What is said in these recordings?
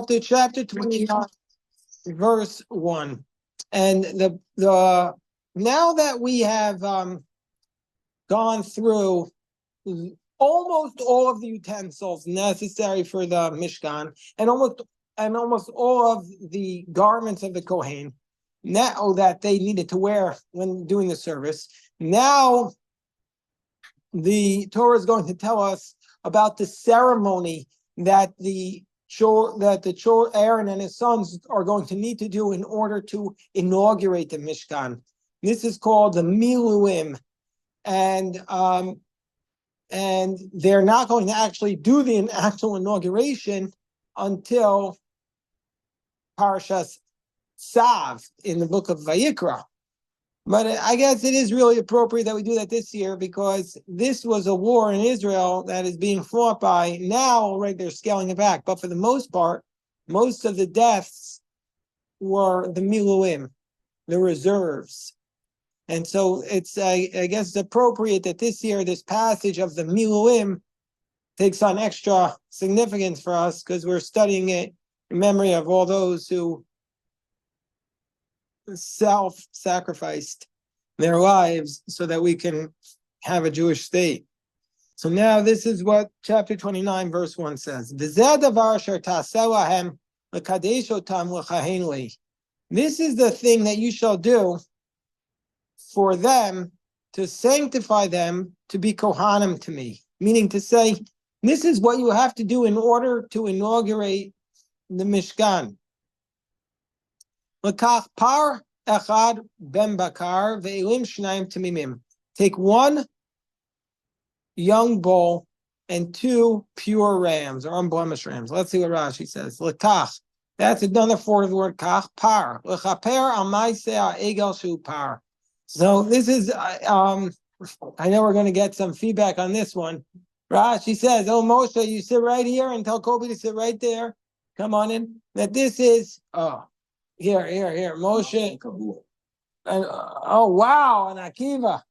to chapter 29, verse 1. And the now that we have gone through almost all of the utensils necessary for the Mishkan and almost all of the garments of the Kohen, now that they needed to wear when doing the service, now the Torah is going to tell us about the ceremony that the Aaron and his sons are going to need to do in order to inaugurate the Mishkan. This is called the Miluim, and they're not going to actually do the actual inauguration until Parashas Tzav in the book of Vayikra. But I guess it is really appropriate that we do that this year because this was a war in Israel that is being fought by. Now already they're scaling it back. But for the most part, most of the deaths were the Miluim, the reserves. And so it's, I guess it's appropriate that this year, this passage of the Miluim takes on extra significance for us because we're studying it in memory of all those who self-sacrificed their lives so that we can have a Jewish state. So now this is what chapter 29 verse 1 says. This is the thing that you shall do for them to sanctify them to be Kohanim to me. Meaning to say, this is what you have to do in order to inaugurate the Mishkan. Lekach par echad ben bakar ve'elim shnayim tamimim. Take one young bull and two pure rams or unblemished rams. Let's see what Rashi says. Lekach. That's another form of the word kach. Par. Lechaper al ma'aseh egel shu par. So this is, I know we're going to get some feedback on this one. Rashi says, oh, Moshe, you sit right here and tell Kobe to sit right there. Come on in. That this is, here, Moshe. And, oh, wow, and Akiva.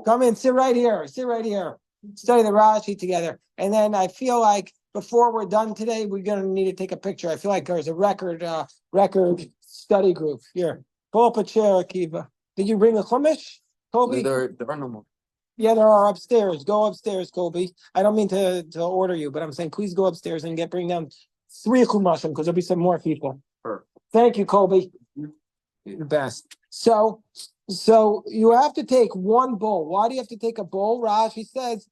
Come in, sit right here. Study the Rashi together. And then I feel like before we're done today, we're going to need to take a picture. I feel like there's a record study group. Here, pull up a chair, Akiva. Did you bring a chumash, Kobe? There are no more. Yeah, there are upstairs. Go upstairs, Kobe. I don't mean to order you, but I'm saying please go upstairs and bring down 3 chumashim because there'll be some more people. Sure. Thank you, Kobe. You're the best. So you have to take one bowl. Why do you have to take a bowl? Rashi says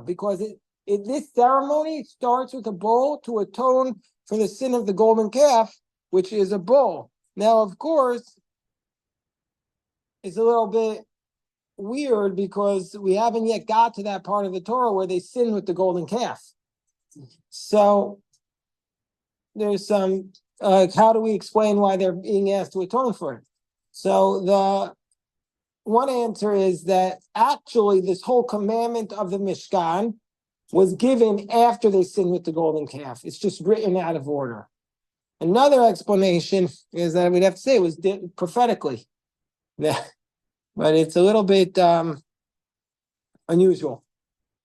because this ceremony starts with a bowl to atone for the sin of the golden calf, which is a bull. Now, of course, it's a little bit weird because we haven't yet got to that part of the Torah where they sin with the golden calf. So there's some, how do we explain why they're being asked to atone for it? So the one answer is that actually this whole commandment of the Mishkan was given after they sinned with the golden calf. It's just written out of order. Another explanation is that we'd have to say it was prophetically. Yeah. But it's a little bit unusual.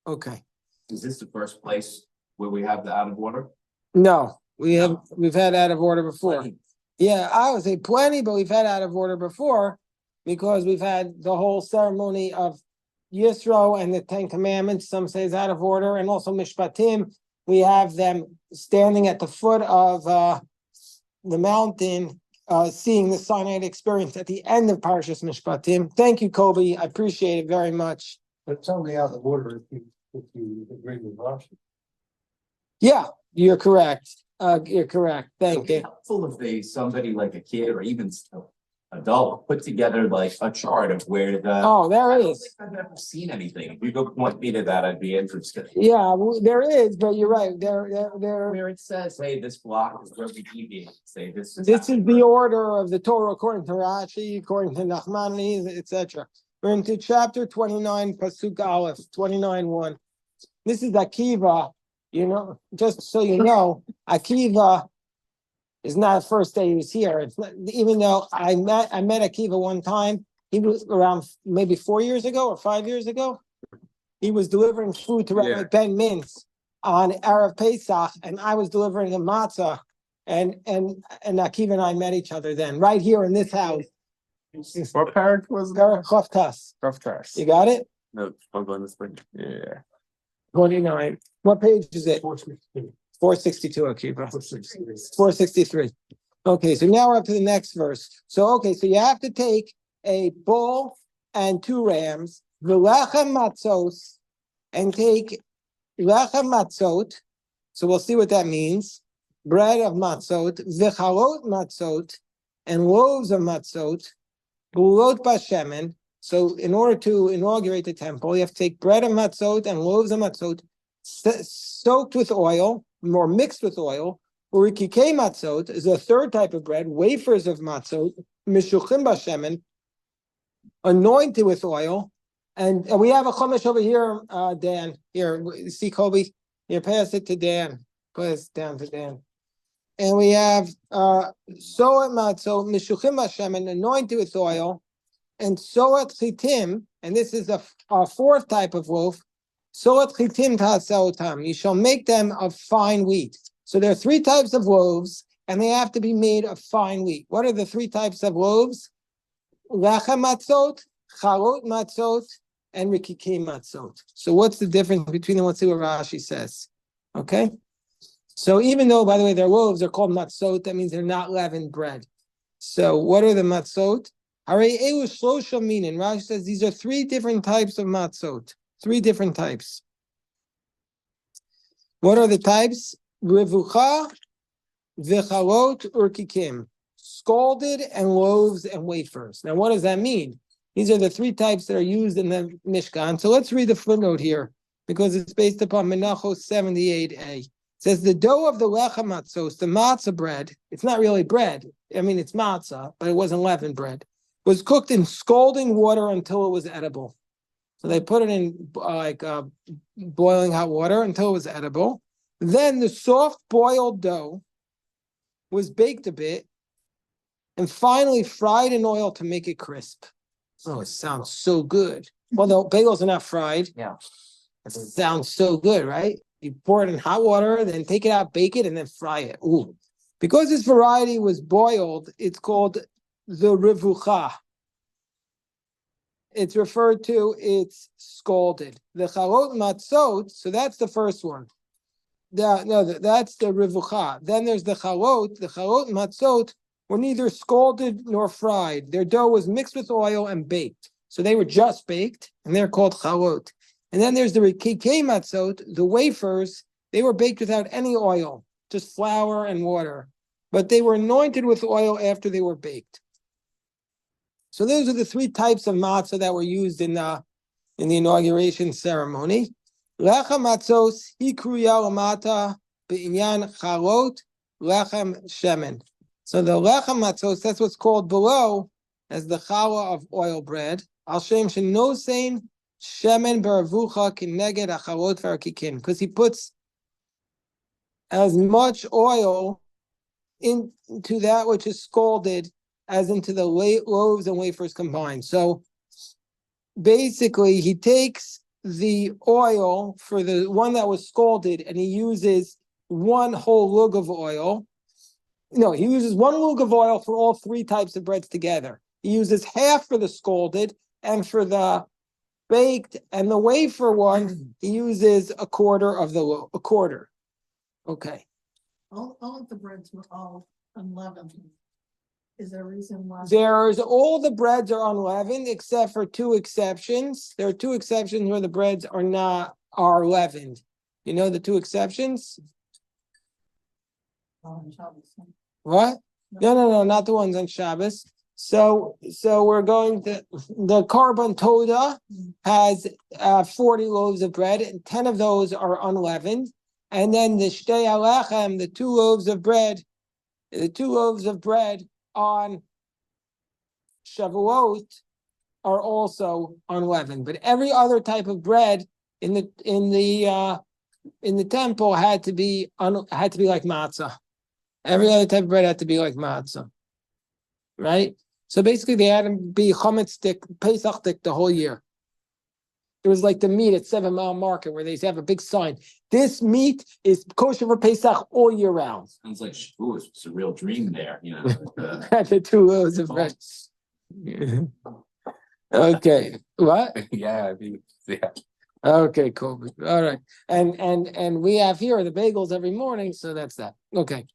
Okay. Is this the first place where we have the out of order? No, we've had out of order before. Plenty. Yeah, I would say plenty, but we've had out of order before because we've had the whole ceremony of Yisro and the 10 Commandments. Some say is out of order, and also Mishpatim. We have them standing at the foot of the mountain, seeing the Sinai experience at the end of Parashas Mishpatim. Thank you, Kobe. I appreciate it very much. But it's only out of order if you agree with Rashi. Yeah, you're correct. Thank you. Helpful if somebody like a kid or even adult put together like a chart of where the. Oh, there I is. don't think I've never seen anything. If you go point me to that, I'd be interested. Yeah, there is, but you're right. There. Where it says, "Hey, this block is where we deviate." Say this. This is the order of the Torah according to Rashi, according to Nachmanides, etc. We're into chapter 29, Pasuk Aleph, 29:1. This is Akiva. You know, just so you know, Akiva is not the first day he was here. It's not, even though I met Akiva one time. He was around maybe 4 years ago or 5 years ago. He was delivering food to Rabbi Ben Mintz on Erev Pesach, and I was delivering a matzah, and Akiva and I met each other then, right here in this house. What parak was that? Perek Chavtas. Chavtas. You got it? No, I'll go in this thing. Yeah. 29. What page is it? 462. 462, Akiva. 463. 463. Okay, so now we're up to the next verse. So you have to take a bull and 2 rams, v'lechem matzos, and take lechem matzot. So we'll see what that means. Bread of matzot, v'chalot matzot, and loaves of matzot, bulot bashemen. So in order to inaugurate the temple, you have to take bread of matzot and loaves of matzot, soaked with oil, or mixed with oil. Urikikei matzot is a third type of bread, wafers of matzot, mishuchim bashemen, anointed with oil. And we have a chumash over here, Dan. Here, see Kobe? Here, pass it to Dan. Pass it down to Dan. And we have soat matzot, mishuchim bashemen, anointed with oil, and soat chitim, and this is a fourth type of loaf. Soat chitim ta'aseotam. You shall make them of fine wheat. So there are 3 types of loaves, and they have to be made of fine wheat. What are the 3 types of loaves? Lechem matzot, chalot matzot, and rikikei matzot. So what's the difference between them? Let's see what Rashi says. Okay? So even though, by the way, their loaves are called matzot, that means they're not leavened bread. So what are the matzot? Rashi says these are 3 different types of matzot. 3 different types. What are the types? Revucha, v'chalot, urkikim. Scalded and loaves and wafers. Now, what does that mean? These are the 3 types that are used in the Mishkan. So let's read the footnote here, because it's based upon Menachos 78a. It says the dough of the lechem matzos, the matzah bread, it's not really bread. I mean, it's matzah, but it wasn't leavened bread, was cooked in scalding water until it was edible. So they put it in boiling hot water until it was edible. Then the soft boiled dough was baked a bit and finally fried in oil to make it crisp. Oh, it sounds so good. Well, the bagels are not fried. Yeah. It sounds so good, right? You pour it in hot water, then take it out, bake it, and then fry it. Ooh. Because this variety was boiled, it's called the revucha. It's referred to, it's scalded. The chalot matzot, so that's the first one. That's the revucha. Then there's the chalot. The chalot matzot were neither scalded nor fried. Their dough was mixed with oil and baked. So they were just baked, and they're called chalot. And then there's the rikikei matzot, the wafers. They were baked without any oil, just flour and water. But they were anointed with oil after they were baked. So those are the 3 types of matzah that were used in the inauguration ceremony. Lechem matzos hikruya lamata b'inyan chalot lechem shemen. So the lechem matzos, that's what's called below as the challah of oil bread. Al shem shenosein shemen beravucha kineged achalot v'arkikin, because he puts as much oil into that which is scalded as into the loaves and wafers combined. So basically, he takes the oil for the one that was scalded and he uses 1 whole lug of oil. No, he uses 1 lug of oil for all 3 types of breads together. He uses half for the scalded, and for the baked and the wafer one, he uses a quarter. Okay. All of the breads were all unleavened. Is there a reason why? All the breads are unleavened except for 2 exceptions. There are 2 exceptions where the breads are leavened. You know the 2 exceptions? What? No, not the ones on Shabbos. So we're going to, the Korban Toda has 40 loaves of bread, and 10 of those are unleavened. And then the Shtei Alechem, the 2 loaves of bread on Shavuot are also unleavened. But every other type of bread in the temple had to be like matzah. Every other type of bread had to be like matzah, right? So basically, they had to be chometz stick, Pesach stick the whole year. It was like the meat at 7 Mile Market where they used to have a big sign. This meat is kosher for Pesach all year round. Sounds like, ooh, it's a real dream there, The 2 loaves of bread. Okay, what? Yeah, I mean, yeah. Okay, cool. All right. And we have here the bagels every morning, so that's that. Okay.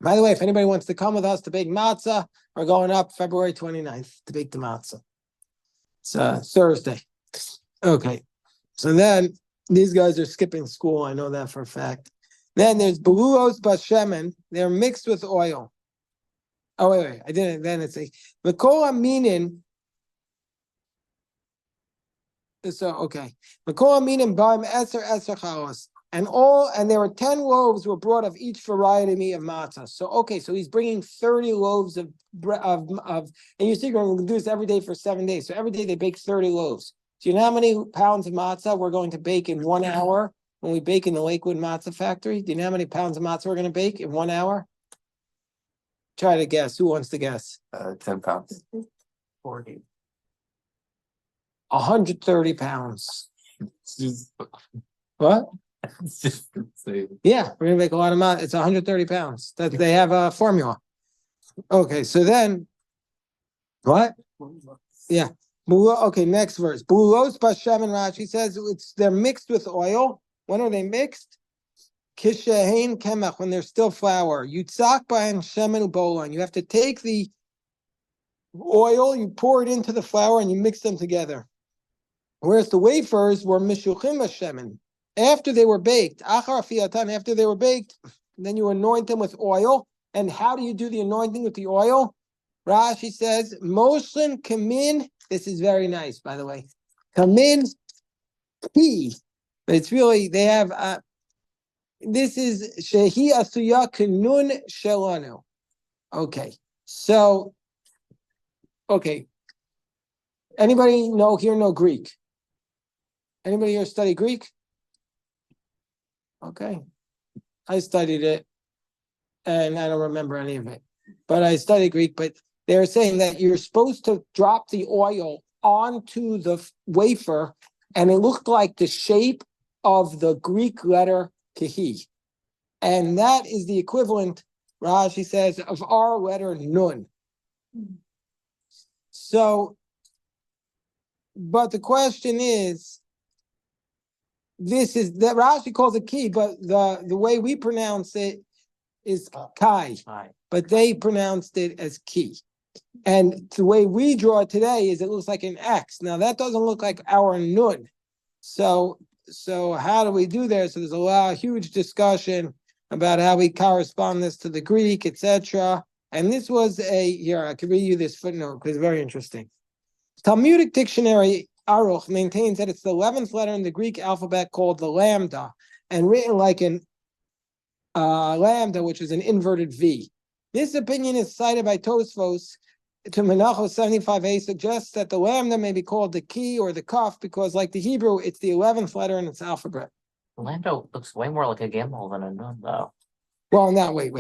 By the way, if anybody wants to come with us to bake matzah, we're going up February 29th to bake the matzah. It's Thursday. Okay. So then these guys are skipping school. I know that for a fact. Then there's belulos bashemen. They're mixed with oil. Oh, wait. I didn't. Then it's a Mikol aminin. So okay, Mikol aminin baim eser chalos, and there were 10 loaves were brought of each variety of matzah. So okay, so he's bringing 30 loaves of and you see we're going to do this every day for 7 days. So every day they bake 30 loaves. Do you know how many pounds of matzah we're going to bake in 1 hour when we bake in the Lakewood Matzah Factory? Do you know how many pounds of matzah we're going to bake in 1 hour? Try to guess. Who wants to guess? 10 pounds. 40. 130 pounds. It's just, What? it's just insane. Yeah, we're gonna make a lot of matzah. It's 130 pounds. That they have a formula. Okay, so then what? Yeah. Okay, next verse. Bulos bashem and Rashi says they're mixed with oil. When are they mixed? Kishahain kemach, when they're still flour. Yutzak b'hen shemen ubolan. You have to take the oil, you pour it into the flour, and you mix them together. Whereas the wafers were mishuchim bashemen. After they were baked, after they were baked, then you anoint them with oil. And how do you do the anointing with the oil? Rashi says, Moshin kamin. This is very nice, by the way. Kamin ki. It's really, they have, this is shehi asuya kanun shelanu. Okay, so, okay. Anybody know Greek? Anybody here study Greek? Okay. I studied it and I don't remember any of it, but I studied Greek. But they're saying that you're supposed to drop the oil onto the wafer and it looked like the shape of the Greek letter Kehi. And that is the equivalent, Rashi says, of our letter Nun. So, but the question is, this is that Rashi calls it ki, but the way we pronounce it is kai, but they pronounced it as ki. And the way we draw it today is it looks like an X. Now that doesn't look like our nun. So how do we do there? So there's huge discussion about how we correspond this to the Greek, etc. And this was here, I can read you this footnote because it's very interesting. Talmudic dictionary Aruch maintains that it's the 11th letter in the Greek alphabet called the lambda, and written like an lambda, which is an inverted V. This opinion is cited by Tosfos to Menachos 75a, suggests that the lambda may be called the key or the kaf because, like the Hebrew, it's the 11th letter in its alphabet. Lambda looks way more like a gimbal than a nun, though. Well, now, wait.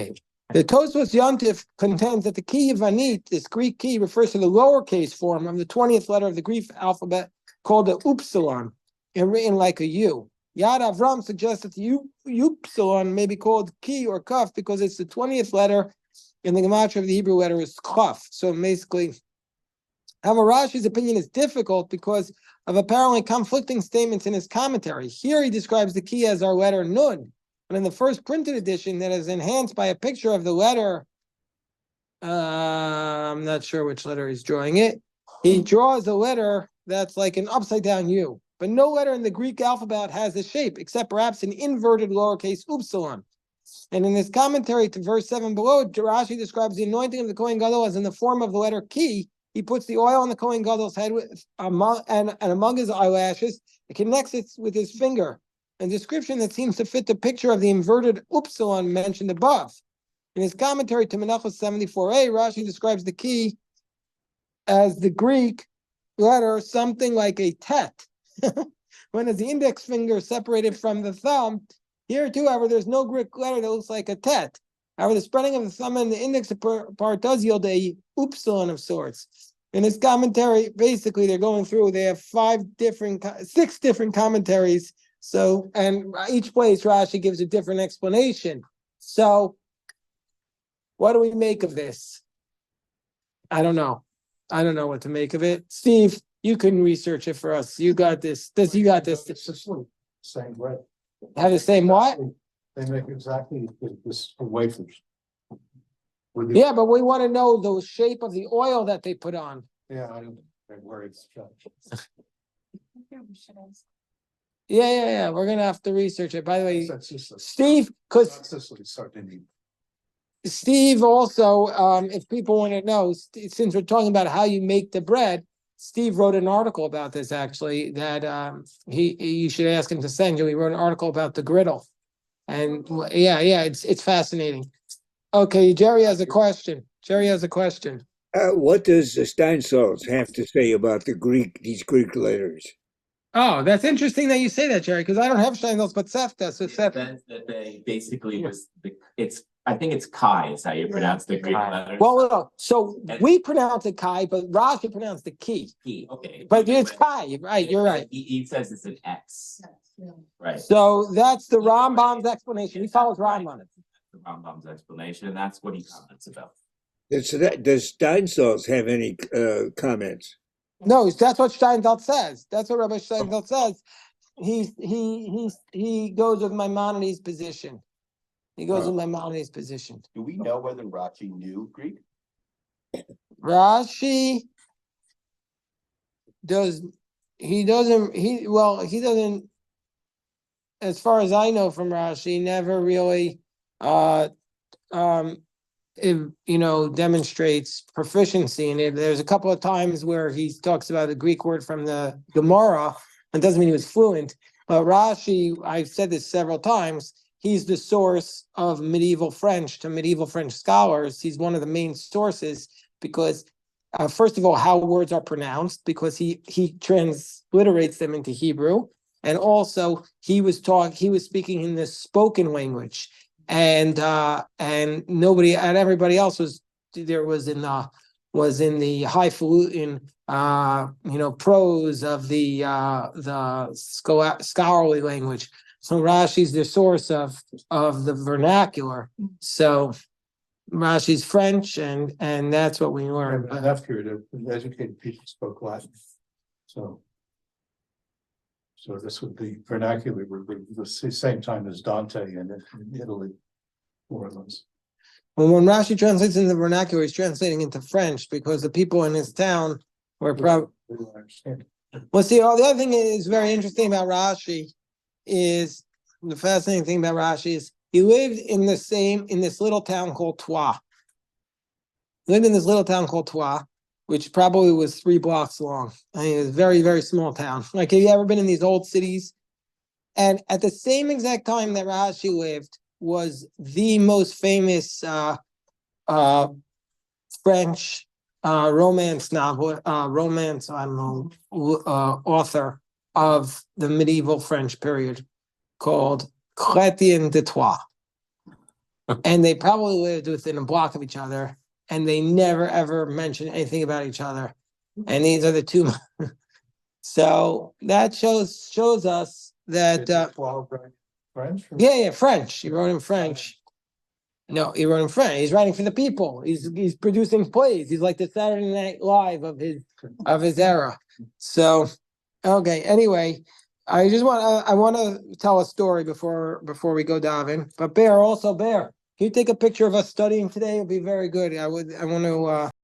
The Tosfos Yontif contends that the key Yvanit, this Greek key, refers to the lowercase form of the 20th letter of the Greek alphabet called the upsilon, and written like a U. Yad Avram suggests that the upsilon may be called key or kaf because it's the 20th letter in the gematria of the Hebrew letter is kaf. So basically, however, Rashi's opinion is difficult because of apparently conflicting statements in his commentary. Here he describes the key as our letter nun, but in the first printed edition that is enhanced by a picture of the letter, I'm not sure which letter he's drawing it. He draws a letter that's like an upside down U, but no letter in the Greek alphabet has this shape, except perhaps an inverted lowercase upsilon. And in his commentary to verse 7 below, Rashi describes the anointing of the Kohen Gadol as in the form of the letter ki. He puts the oil on the Kohen Gadol's head among his eyelashes. It connects it with his finger. A description that seems to fit the picture of the inverted upsilon mentioned above. In his commentary to Menachos 74a, Rashi describes the ki as the Greek letter, something like a tet. When is the index finger separated from the thumb? Here too, however, there's no Greek letter that looks like a tet. However, the spreading of the thumb and the index part does yield a upsilon of sorts. In his commentary, basically, they're going through, they have 6 different commentaries. So, and each place Rashi gives a different explanation. So, what do we make of this? I don't know. I don't know what to make of it. Steve, you can research it for us. You got this. You got this. Sicily, same bread. Have the same what? They make exactly this for wafers. With the- Yeah, but we want to know the shape of the oil that they put on. Yeah, I don't know where it's. Yeah. We're gonna have to research it. By the way, That's Sicily. Steve, because Sicily, Sardinia. Steve also, if people want to know, since we're talking about how you make the bread, Steve wrote an article about this actually, that you should ask him to send you. He wrote an article about the griddle. And yeah, it's fascinating. Okay, Jerry has a question. What does the Steinsaltz have to say about these Greek letters? Oh, that's interesting that you say that, Jerry, because I don't have Steinsaltz, but Seth does. So The Seth, event that they basically I think it's Chi is how you pronounce the Greek Chi. letters. well, so we pronounce it Kai, but Rashi pronounced it Ki. Chi, okay. But it's Kai, right? You're right. He says it's an X, right? So that's the Rambam's explanation. He follows Rambam. The Rambam's explanation, and that's what he comments about. Does Steinsaltz have any comments? No, that's what Steinsaltz says. That's what Rabbi Steinsaltz says. He goes with Maimonides' position. Do we know whether Rashi knew Greek? Rashi doesn't, as far as I know from Rashi, never really demonstrates proficiency in it. There's a couple of times where he talks about a Greek word from the Gemara, and doesn't mean he was fluent. But Rashi, I've said this several times, he's the source of medieval French to medieval French scholars. He's one of the main sources because, first of all, how words are pronounced, because he transliterates them into Hebrew, and also he was speaking in the spoken language, and everybody else was in the highfalutin prose of the scholarly language. So Rashi's the source of the vernacular. So Rashi's French, and that's what we learn. And after the educated people spoke Latin. So this would be vernacular, would be the same time as Dante in Italy, more or less. Well, when Rashi translates into the vernacular, he's translating into French because the people in his town were probably. They don't understand. Well, see, the other thing is very interesting about Rashi is the fascinating thing about Rashi is he lived in this little town called Troyes. Which probably was 3 blocks long. I mean, it was a very, very small town. Like, have you ever been in these old cities? And at the same exact time that Rashi lived was the most famous French romance author of the medieval French period called Chrétien de Troyes. And they probably lived within a block of each other, and they never ever mentioned anything about each other. And these are the two. So that shows us that French? yeah, French. He wrote in French. No, he wrote in French. He's writing for the people. He's producing plays. He's like the Saturday Night Live of his era. So okay. Anyway, I want to tell a story before we go diving. But Bear, can you take a picture of us studying today? It'll be very good. I want to